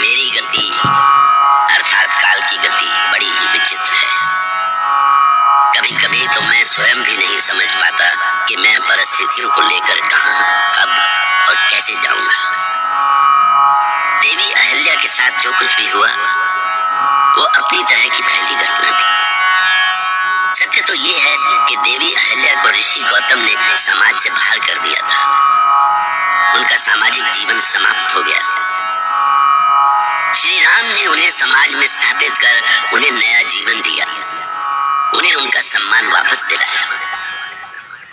मेरी गति अर्थात काल की गति बड़ी ही विचित्र है। कभी कभी तो मैं स्वयं भी नहीं समझ पाता कि मैं परिस्थितियों को लेकर कहां, कब और कैसे जाऊंगा। देवी अहिल्या के साथ जो कुछ भी हुआ वो अपनी तरह की पहली घटना थी। सत्य तो ये है कि देवी अहिल्या को ऋषि गौतम ने समाज से बाहर कर दिया था। उनका सामाजिक जीवन समाप्त हो गया। श्री राम ने उन्हें समाज में स्थापित कर उन्हें नया जीवन दिया, उन्हें उनका सम्मान वापस दिलाया।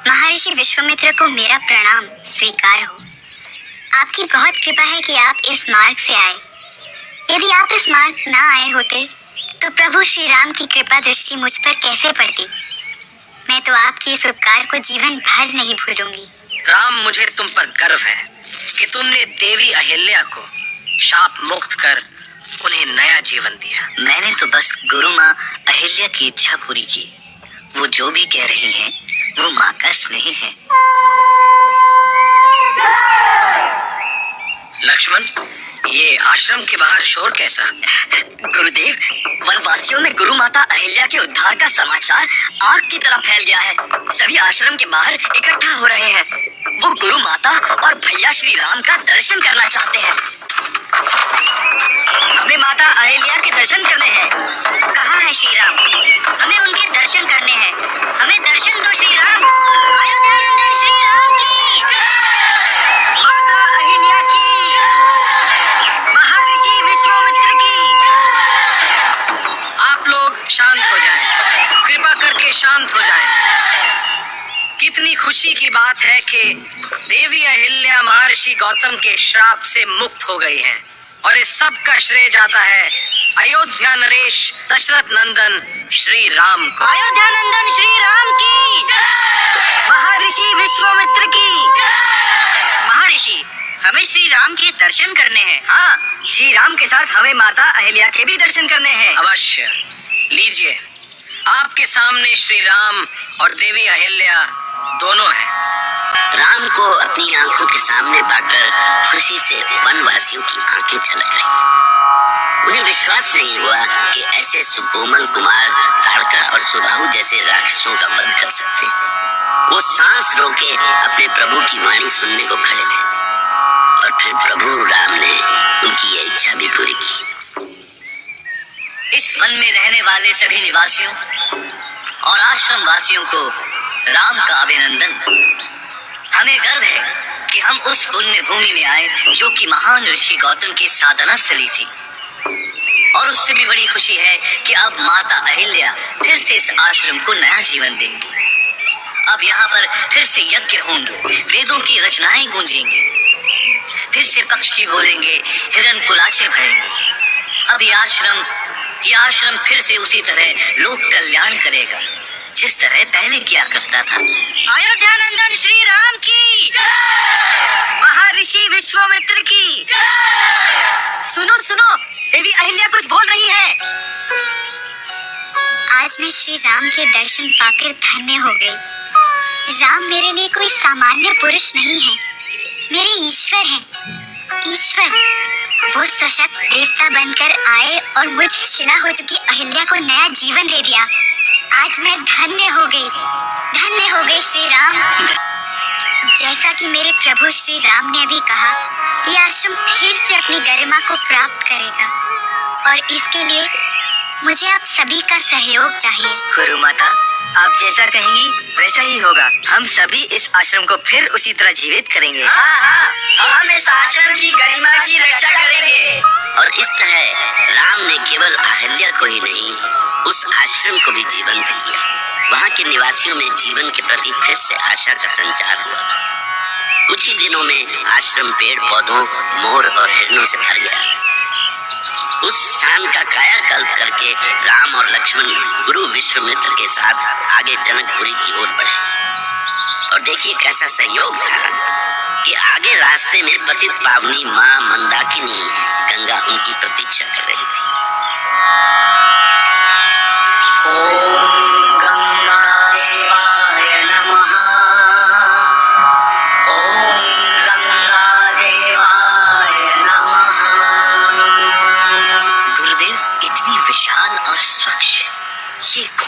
महर्षि विश्वामित्र को मेरा प्रणाम स्वीकार हो। आपकी बहुत कृपा है कि आप इस मार्ग से आए। यदि आप इस मार्ग न आए होते तो प्रभु श्री राम की कृपा दृष्टि मुझ पर कैसे पड़ती। मैं तो आपके इस उपकार को जीवन भर नहीं भूलूंगी। राम, मुझे तुम पर गर्व है कि तुमने देवी अहिल्या को शाप मुक्त कर उन्हें नया जीवन दिया। मैंने तो बस गुरु माँ अहिल्या की इच्छा पूरी की। वो जो भी कह रही हैं, वो माँ का स्नेह है। लक्ष्मण, ये आश्रम के बाहर शोर कैसा? गुरुदेव, वनवासियों में गुरु माता अहिल्या के उद्धार का समाचार आग की तरह फैल गया है। सभी आश्रम के बाहर इकट्ठा हो रहे हैं। वो गुरु माता और भैया श्री राम का दर्शन करना चाहते हैं। हमें माता अहिल्या के दर्शन करने हैं। कहाँ है श्री राम? हमें उनके दर्शन करने हैं। हमें दर्शन दो श्री राम। अयोध्यानंदन श्री राम की, माता अहिल्या की, महर्षि विश्वामित्र की। आप लोग शांत हो जाएं, कृपा करके शांत हो जाएं। कितनी खुशी की बात है कि देवी अहिल्या महर्षि गौतम के श्राप से मुक्त हो गई हैं और इस सब का श्रेय जाता है अयोध्या नरेश दशरथ नंदन श्री राम को। अयोध्यानंदन श्री राम की, महर्षि विश्वामित्र की। महर्षि, हमें श्री राम के दर्शन करने हैं। हाँ, श्री राम के साथ हमें माता अहिल्या के भी दर्शन करने हैं। अवश्य, लीजिए, आपके सामने श्री राम और देवी अहिल्या दोनों हैं। राम को अपनी आंखों के सामने पाकर खुशी से वनवासियों की आंखें छलक रही। उन्हें विश्वास नहीं हुआ कि ऐसे सुकोमल कुमार ताड़का और सुबाहु जैसे राक्षसों का वध कर सकते। वो सांस रोके अपने प्रभु की वाणी सुनने को खड़े थे और फिर प्रभु राम ने उनकी यह इच्छा भी पूरी की। इस वन में रहने वाले सभी निवासियों और आश्रम वासियों को राम का अभिनंदन। हमें गर्व है कि हम उस पुण्य भूमि में आए जो कि महान ऋषि गौतम की साधना स्थली थी। और उससे भी बड़ी खुशी है कि अब माता अहिल्या फिर से इस आश्रम को नया जीवन देंगी। अब यहाँ पर फिर से यज्ञ होंगे, वेदों की रचनाएं गूंजेंगी, फिर से पक्षी बोलेंगे, हिरन कुलाचे भरेंगे। अब ये आश्रम फिर से उसी तरह लोक कल्याण करेगा जिस तरह पहले किया करता था। अयोध्यानंदन श्री राम की, महर्षि विश्वामित्र की। सुनो सुनो, देवी अहिल्या कुछ बोल रही है। आज मैं श्री राम के दर्शन पाकर धन्य हो गई। राम मेरे लिए कोई सामान्य पुरुष नहीं है, मेरे ईश्वर हैं। ईश्वर, वो सशक्त देवता बनकर आए और मुझे शिला हो चुकी अहिल्या को नया जीवन दे दिया। आज मैं धन्य हो गई श्री राम। जैसा कि मेरे प्रभु श्री राम ने अभी कहा, यह आश्रम फिर से अपनी गरिमा को प्राप्त करेगा और इसके लिए मुझे आप सभी का सहयोग चाहिए। गुरु माता, आप जैसा कहेंगी वैसा ही होगा। हम सभी इस आश्रम को फिर उसी तरह जीवित करेंगे। हम इस आश्रम की गरिमा की रक्षा करेंगे। और इस तरह राम ने केवल अहिल्या को ही नहीं, उस आश्रम को भी जीवंत किया। वहाँ के निवासियों में जीवन के प्रति फिर से आशा का संचार हुआ। कुछ ही दिनों में आश्रम पेड़ पौधों, मोर और हिरणों से भर गया। उस स्थान का कायाकल्प करके राम और लक्ष्मण गुरु विश्वामित्र के साथ आगे जनकपुरी की ओर बढ़े। और देखिए कैसा सहयोग था कि आगे रास्ते में पतित पावनी माँ मंदाकिनी गंगा उनकी प्रतीक्षा कर रही थी।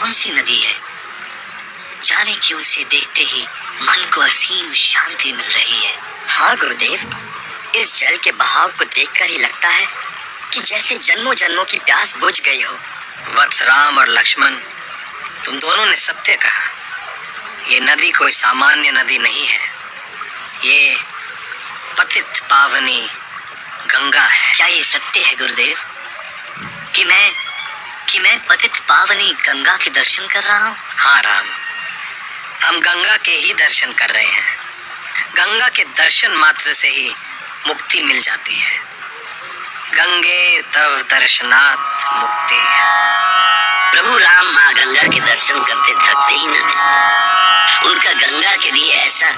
कौन सी नदी है? जाने क्यों उसे देखते ही मन को असीम शांति मिल रही है। हाँ गुरुदेव, इस जल के बहाव को देखकर ही लगता है कि जैसे जन्मों जन्मों की प्यास बुझ गई हो। वत्स राम और लक्ष्मण, तुम दोनों ने सत्य कहा। ये नदी कोई सामान्य नदी नहीं है, ये पतित पावनी गंगा है। क्या ये सत्य है गुरुदेव कि मैं पतित पावनी गंगा के दर्शन कर रहा हूँ? हाँ राम, हम गंगा के ही दर्शन कर रहे हैं। गंगा के दर्शन मात्र से ही मुक्ति मिल जाती है। गंगे तव दर्शनात् मुक्ति। प्रभु राम माँ गंगा के दर्शन करते थकते ही न थे। उनका गंगा के लिए ऐसा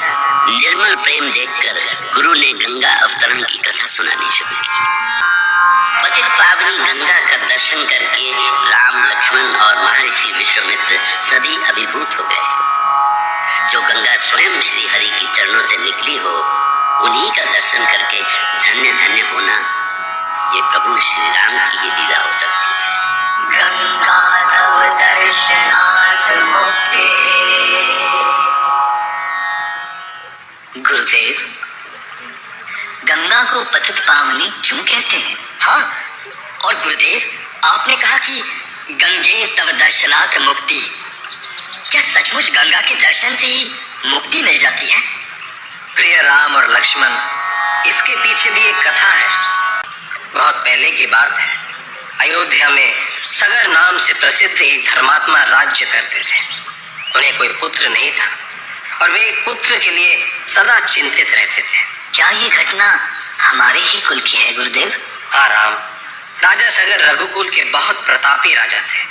निर्मल प्रेम देखकर गुरु ने गंगा अवतरण की कथा सुनानी शुरू की। पतित पावनी गंगा का दर्शन करके राम, लक्ष्मण और महर्षि विश्वामित्र सभी अभिभूत हो गए। जो गंगा स्वयं श्री हरि की चरणों से निकली हो, उन्हीं का दर्शन करके धन्य धन्य होना, ये प्रभु श्री राम की ही लीला हो सकती है। गंगा तव दर्शनात् मुक्ति। गुरुदेव, गंगा को पतित पावनी क्यों कहते हैं? हाँ, और गुरुदेव, आपने कहा कि गंगे तव दर्शनात् मुक्ति। क्या सचमुच गंगा के दर्शन से ही मुक्ति मिल जाती है? प्रिय राम और लक्ष्मण, इसके पीछे भी एक कथा है। बहुत पहले की बात है। अयोध्या में सगर नाम से प्रसिद्ध एक धर्मात्मा राज्य करते थे। उन्हें कोई पुत्र नहीं था और वे एक पुत्र के लिए सदा चिंतित रहते थे। क्या ये घटना हमारे ही कुल की है गुरुदेव? हाँ राम, राजा सगर रघुकुल के बहुत प्रतापी राजा थे।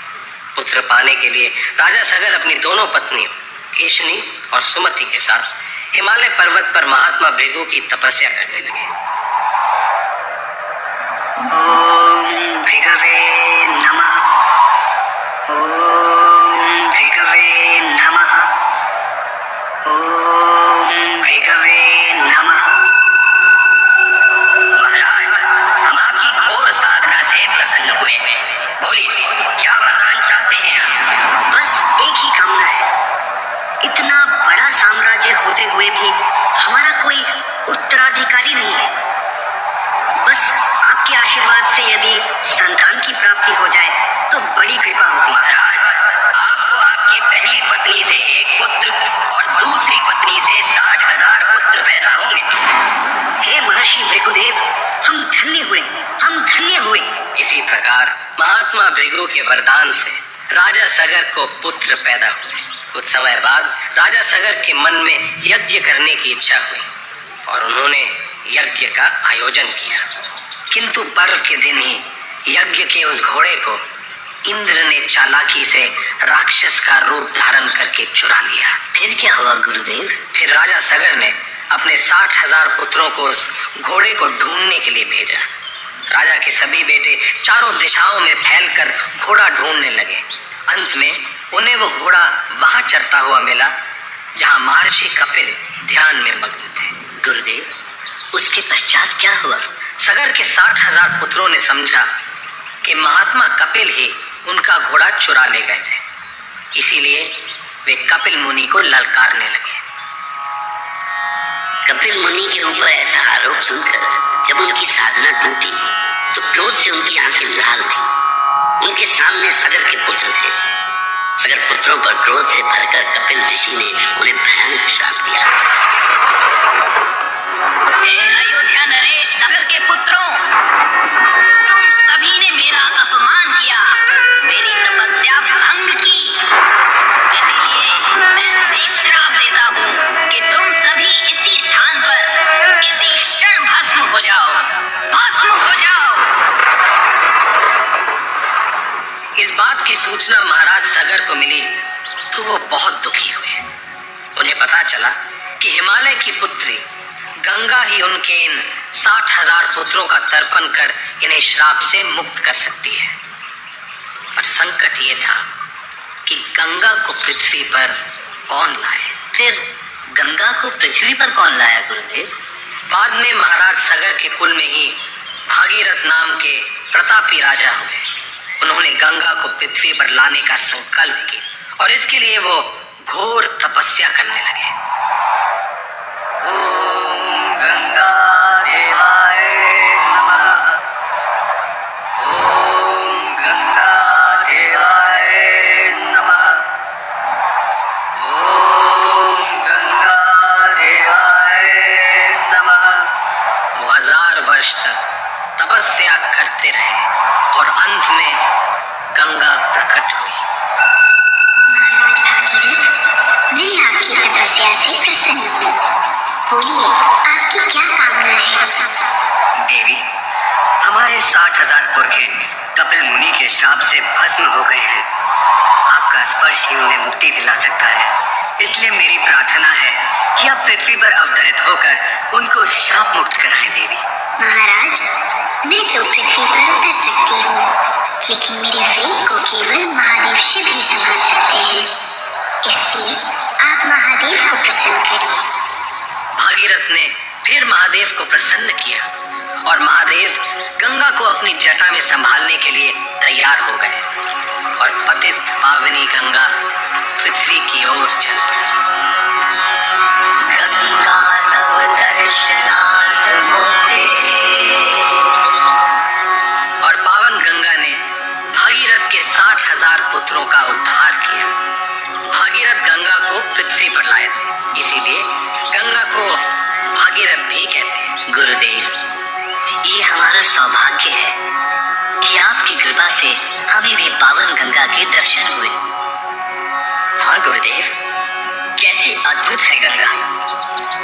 पुत्र पाने के लिए राजा सगर अपनी दोनों पत्नियों केशनी और सुमति के साथ हिमालय पर्वत पर महात्मा भृगु की तपस्या करने लगे। ओम भृगवे नमः। ओम भृगवे नमः। ओम भृगवे नमः। महाराज, हम आपकी घोर साधना से प्रसन्न हुए। बोलिए, क्या वरदान चाहते हैं आप? बस एक ही कामना है। इतना बड़ा साम्राज्य होते हुए भी हमारा कोई उत्तराधिकारी नहीं है। बस आपके आशीर्वाद से यदि संतान की प्राप्ति हो जाए तो बड़ी कृपा होगी। महाराज, आपको आपकी पहली पत्नी से एक पुत्र और दूसरी पत्नी से 60,000 पुत्र पैदा होंगे। हे महर्षि भृगुदेव, हम धन्य हुए, हम धन्य हुए। इसी प्रकार महात्मा भृगु के वरदान से राजा सगर को पुत्र पैदा हुए। कुछ समय बाद राजा सगर के मन में यज्ञ करने की इच्छा हुई और उन्होंने यज्ञ का आयोजन किया। किंतु पर्व के दिन ही यज्ञ के उस घोड़े को इंद्र ने चालाकी से राक्षस का रूप धारण करके चुरा लिया। फिर क्या हुआ गुरुदेव? फिर राजा सगर ने अपने 60,000 पुत्रों को उस घोड़े को ढूंढने के लिए भेजा। राजा के सभी बेटे चारों दिशाओं में फैलकर घोड़ा ढूंढने लगे। अंत में उन्हें वो घोड़ा वहां चरता हुआ मिला जहां महर्षि कपिल ध्यान में मग्न थे। गुरुदेव, उसके पश्चात क्या हुआ? सगर के 60,000 पुत्रों ने समझा कि महात्मा कपिल ही उनका घोड़ा चुरा ले गए थे। इसीलिए वे कपिल मुनि को ललकारने लगे। कपिल मुनि के ऊपर ऐसा आरोप सुनकर जब उनकी साधना टूटी तो क्रोध से उनकी आंखें लाल थी। उनके सामने सगर के पुत्र थे। सगर पुत्रों पर क्रोध से भरकर कपिल ऋषि ने उन्हें भयानक श्राप दिया। हे अयोध्या नरेश सगर के पुत्रों, तुम सभी ने मेरा अपमान किया, मेरी तपस्या भंग की। इसीलिए मैं तुम्हें श्राप देता हूँ कि तुम सभी इसी स्थान पर इसी क्षण भस्म हो जाओ, भस्म हो जाओ। इस बात की सूचना महाराज सगर को मिली तो वो बहुत दुखी हुए। उन्हें पता चला कि हिमालय की पुत्री गंगा ही उनके इन 60,000 पुत्रों का तर्पण कर इन्हें श्राप से मुक्त कर सकती है। पर संकट ये था कि गंगा को पृथ्वी पर कौन लाए। फिर गंगा को पृथ्वी पर कौन लाया गुरुदेव? बाद में महाराज सगर के कुल में ही भागीरथ नाम के प्रतापी राजा हुए। उन्होंने गंगा को पृथ्वी पर लाने का संकल्प किया और इसके लिए वो घोर तपस्या करने लगे। ओम गंगा देवाय नमः। ओम गंगा देवाय नमः। ओम गंगा देवाय नमः। वो 1000 वर्ष तक तपस्या करते रहे और अंत में गंगा प्रकट हुई। महाराज भागीरथ, मैं आपकी तपस्या से प्रसन्न हूँ। बोलिए, आपकी क्या कामना है? देवी, हमारे 60,000 पुरखे कपिल मुनि के श्राप से भस्म हो गए हैं। आपका स्पर्श ही उन्हें मुक्ति दिला सकता है। इसलिए मेरी प्रार्थना है कि आप पृथ्वी पर अवतरित होकर उनको शाप मुक्त कराएं देवी। महाराज, मैं तो पृथ्वी पर उतर सकती हूँ, लेकिन मेरे वेग को केवल महादेव शिव ही संभाल सकते हैं। इसलिए आप महादेव को प्रसन्न करिए। भागीरथ ने फिर महादेव को प्रसन्न किया और महादेव गंगा को अपनी जटा में संभालने के लिए तैयार हो गए और पतित पावनी गंगा पृथ्वी की ओर चल पड़ी। गंगा तव दर्शनार्थ होते। और पावन गंगा ने भागीरथ के 60,000 पुत्रों का उद्धार किया। भागीरथ गंगा को पृथ्वी पर लाए थे, इसीलिए गंगा को भागीरथ भी कहते हैं। गुरुदेव, ये हमारा सौभाग्य है कि आपकी कृपा से हमें भी पावन गंगा के दर्शन हुए। हाँ गुरुदेव, कैसी अद्भुत है गंगा,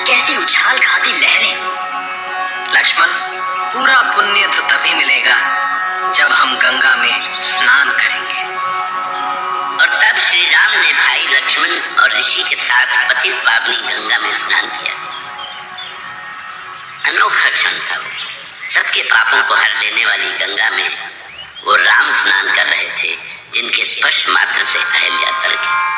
कैसी उछाल खाती लहरें। लक्ष्मण, पूरा पुण्य तो तभी मिलेगा जब हम गंगा में स्नान करेंगे। और तब श्री राम ने भाई लक्ष्मण और ऋषि के साथ पतित पावनी गंगा में स्नान किया। अनोखा क्षण था वो। सबके पापों को हर लेने वाली गंगा में वो राम स्नान कर रहे थे, जिनके स्पर्श मात्र से अहिल्या तर गई।